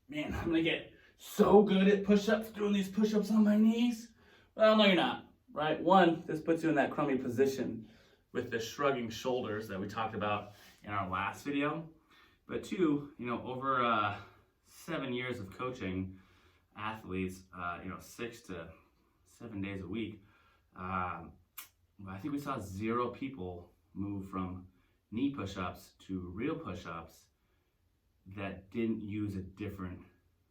man, I'm gonna get so good at push-ups, doing these push-ups on my knees. Well, no, you're not, right? One, this puts you in that crummy position with the shrugging shoulders that we talked about in our last video. But two, over 7 years of coaching athletes, 6 to 7 days a week, I think we saw 0 people move from knee push-ups to real push-ups that didn't use a different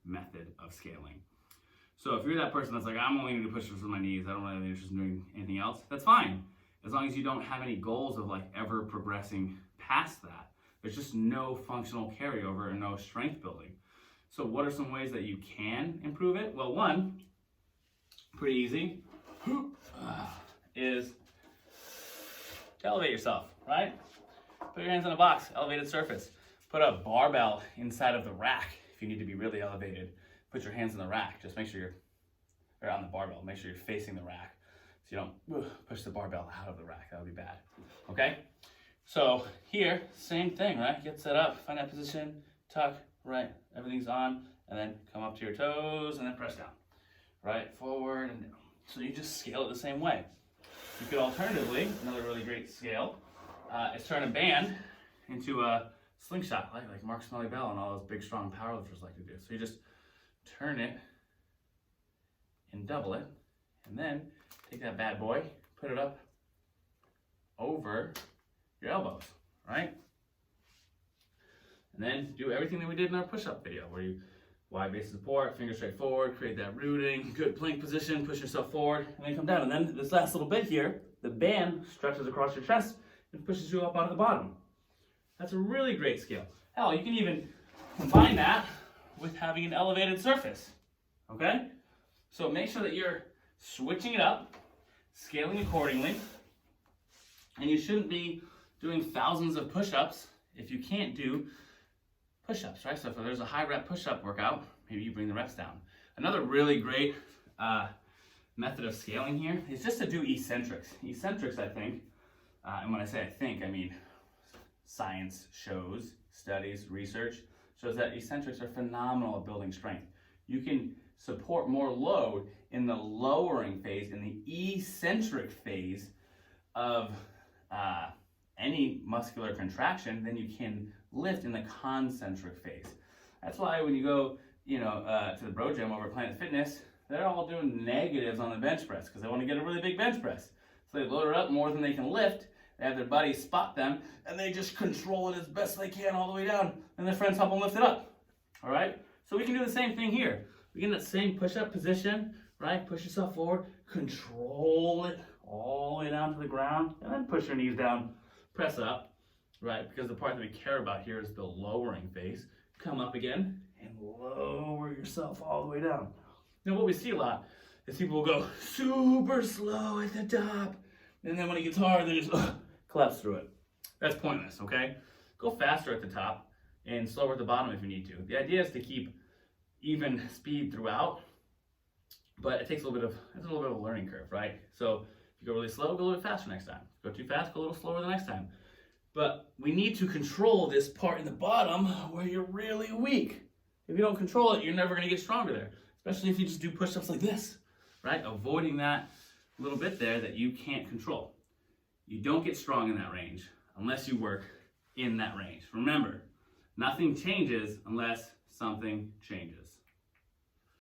method of scaling. So if you're that person that's like, I'm only going to do push-ups with my knees, I don't really have any interest in doing anything else, that's fine. As long as you don't have any goals of like ever progressing past that. There's just no functional carryover and no strength building. So what are some ways that you can improve it? Well, one, pretty easy, is to elevate yourself, right? Put your hands on a box, elevated surface. Put a barbell inside of the rack if you need to be really elevated. Put your hands in the rack. Just make sure you're on the barbell. Make sure you're facing the rack so you don't push the barbell out of the rack. That would be bad. Okay? So here, same thing, right? Get set up, find that position, tuck, right? Everything's on, and then come up to your toes and then press down. Right? Forward and down. So you just scale it the same way. You could alternatively, another really great scale, is turn a band into a slingshot, like Mark Smelly Bell and all those big, strong powerlifters like to do. So you just turn it and double it, and then take that bad boy, put it up over your elbows, right? And then do everything that we did in our push-up video, where you wide base support, finger straight forward, create that rooting, good plank position, push yourself forward, and then come down. And then this last little bit here, the band stretches across your chest and pushes you up onto the bottom. That's a really great scale. Hell, you can even combine that with having an elevated surface, okay? So make sure that you're switching it up, scaling accordingly, and you shouldn't be doing thousands of push-ups if you can't do push-ups, right? So if there's a high rep push-up workout, maybe you bring the reps down. Another really great method of scaling here is just to do eccentrics. Eccentrics, I think, and when I say I think, I mean science shows, studies, research shows that eccentrics are phenomenal at building strength. You can support more load in the lowering phase, in the eccentric phase of any muscular contraction than you can lift in the concentric phase. That's why when you go, to the bro gym over at Planet Fitness, they're all doing negatives on the bench press because they want to get a really big bench press. So they load it up more than they can lift. They have their buddies spot them, and they just control it as best they can all the way down, and their friends help them lift it up. All right? So we can do the same thing here. We get in that same push-up position, right? Push yourself forward, control it all the way down to the ground, and then push your knees down, press up, right? Because the part that we care about here is the lowering phase. Come up again, and lower yourself all the way down. Now what we see a lot is people will go super slow at the top, and then when it gets hard, they just collapse through it. That's pointless, okay? Go faster at the top and slower at the bottom if you need to. The idea is to keep even speed throughout, but it takes a little bit of a learning curve, right? So if you go really slow, go a little bit faster next time. If you go too fast, go a little slower the next time. But we need to control this part in the bottom where you're really weak. If you don't control it, you're never going to get stronger there, especially if you just do push-ups like this, right? Avoiding that little bit there that you can't control. You don't get strong in that range unless you work in that range. Remember, nothing changes unless something changes.